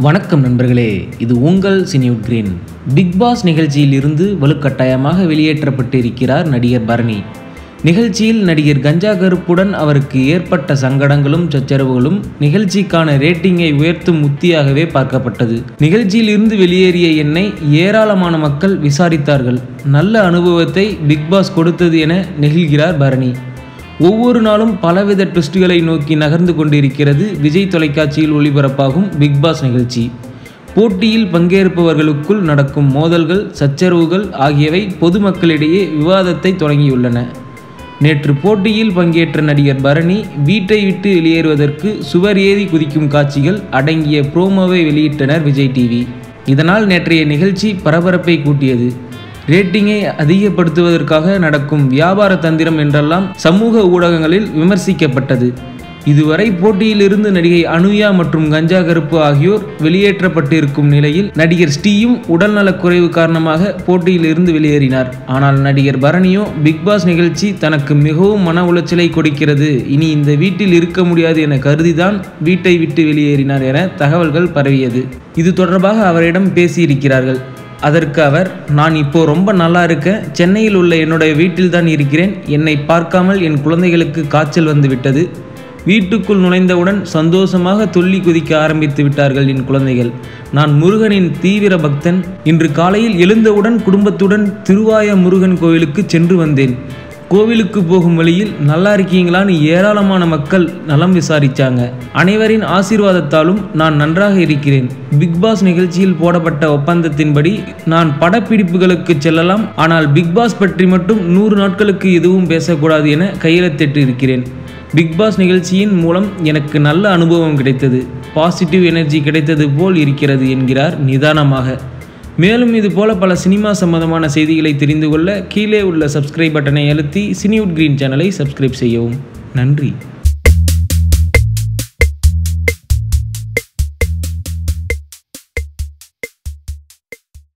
வணக்கம் நண்பர்களே, இது உங்கள் சினிவுட் கிரீன். பிக் பாஸ் நிகழ்ச்சியில் இருந்து வலுக்கட்டாயமாக வெளியேற்றப்பட்டிருக்கிறார் நடிகர் பரணி. நிகழ்ச்சியில் நடிகர் கஞ்சா கருப்புடன் அவருக்கு ஏற்பட்ட சங்கடங்களும் சச்சரவுகளும் நிகழ்ச்சிக்கான ரேட்டிங்கை உயர்த்தும் உத்தியாகவே பார்க்கப்பட்டது. நிகழ்ச்சியில் இருந்து வெளியேறிய என்னை ஏராளமான மக்கள் விசாரித்தார்கள். நல்ல அனுபவத்தை பிக் பாஸ் கொடுத்தது என நெகிழ்கிறார் பரணி. ஒவ்வொரு நாளும் பலவித ட்விஸ்டுகளை நோக்கி நகர்ந்து கொண்டிருக்கிறது விஜய் தொலைக்காட்சியில் ஒளிபரப்பாகும் பிக் பாஸ் நிகழ்ச்சி. போட்டியில் பங்கேற்பவர்களுக்குள் நடக்கும் மோதல்கள், சச்சரவுகள் ஆகியவை பொதுமக்களிடையே விவாதத்தை தொடங்கியுள்ளன. நேற்று போட்டியில் பங்கேற்ற நடிகர் பரணி வீட்டை விட்டு வெளியேறுவதற்கு சுவர் ஏறி குதிக்கும் காட்சிகள் அடங்கிய ப்ரோமோவை வெளியிட்டனர் விஜய் டிவி. இதனால் நேற்றைய நிகழ்ச்சி பரபரப்பை கூட்டியது. ரேட்டிங்கை அதிகப்படுத்துவதற்காக நடக்கும் வியாபார தந்திரம் என்றெல்லாம் சமூக ஊடகங்களில் விமர்சிக்கப்பட்டது. இதுவரை போட்டியிலிருந்து நடிகை அனுயா மற்றும் கஞ்சா கருப்பு ஆகியோர் வெளியேற்றப்பட்டிருக்கும் நிலையில் நடிகர் ஸ்ரீயும் உடல்நலக்குறைவு காரணமாக போட்டியிலிருந்து வெளியேறினார். ஆனால் நடிகர் பரணியோ பிக் பாஸ் நிகழ்ச்சி தனக்கு மிகவும் மன உளைச்சலை கொடுக்கிறது, இனி இந்த வீட்டில் இருக்க முடியாது என கருதிதான் வீட்டை விட்டு வெளியேறினார் என தகவல்கள் பரவியது. இது தொடர்பாக அவரிடம் பேசியிருக்கிறார்கள். அதற்கு அவர், நான் இப்போ ரொம்ப நல்லா இருக்கேன், சென்னையில் உள்ள என்னுடைய வீட்டில் தான் இருக்கிறேன், என்னை பார்க்காமல் என் குழந்தைகளுக்கு காய்ச்சல் வந்து விட்டது, வீட்டுக்குள் நுழைந்தவுடன் சந்தோஷமாக துள்ளி குதிக்க ஆரம்பித்து விட்டார்கள் என் குழந்தைகள், நான் முருகனின் தீவிர பக்தன், இன்று காலையில் எழுந்தவுடன் குடும்பத்துடன் திருவாய முருகன் கோவிலுக்கு சென்று வந்தேன், கோவிலுக்கு போகும் வழியில் நல்லா இருக்கீங்களான்னு ஏராளமான மக்கள் நலம் விசாரிச்சாங்க, அனைவரின் ஆசீர்வாதத்தாலும் நான் நன்றாக இருக்கிறேன், பிக் பாஸ் நிகழ்ச்சியில் போடப்பட்ட ஒப்பந்தத்தின்படி நான் படப்பிடிப்புகளுக்கு செல்லலாம், ஆனால் பிக் பாஸ் பற்றி மட்டும் 100 நாட்களுக்கு எதுவும் பேசக்கூடாது என கையெழுத்திட்டு இருக்கிறேன், பிக் பாஸ் நிகழ்ச்சியின் மூலம் எனக்கு நல்ல அனுபவம் கிடைத்தது, பாசிட்டிவ் எனர்ஜி கிடைத்தது போல் இருக்கிறது என்கிறார் நிதானமாக. மேலும் இதுபோல பல சினிமா சம்பந்தமான செய்திகளை தெரிந்து கொள்ள கீழே உள்ள சப்ஸ்கிரைப் பட்டனை அழுத்தி சினிவுட் கிரீன் சேனலை சப்ஸ்கிரைப் செய்யவும். நன்றி.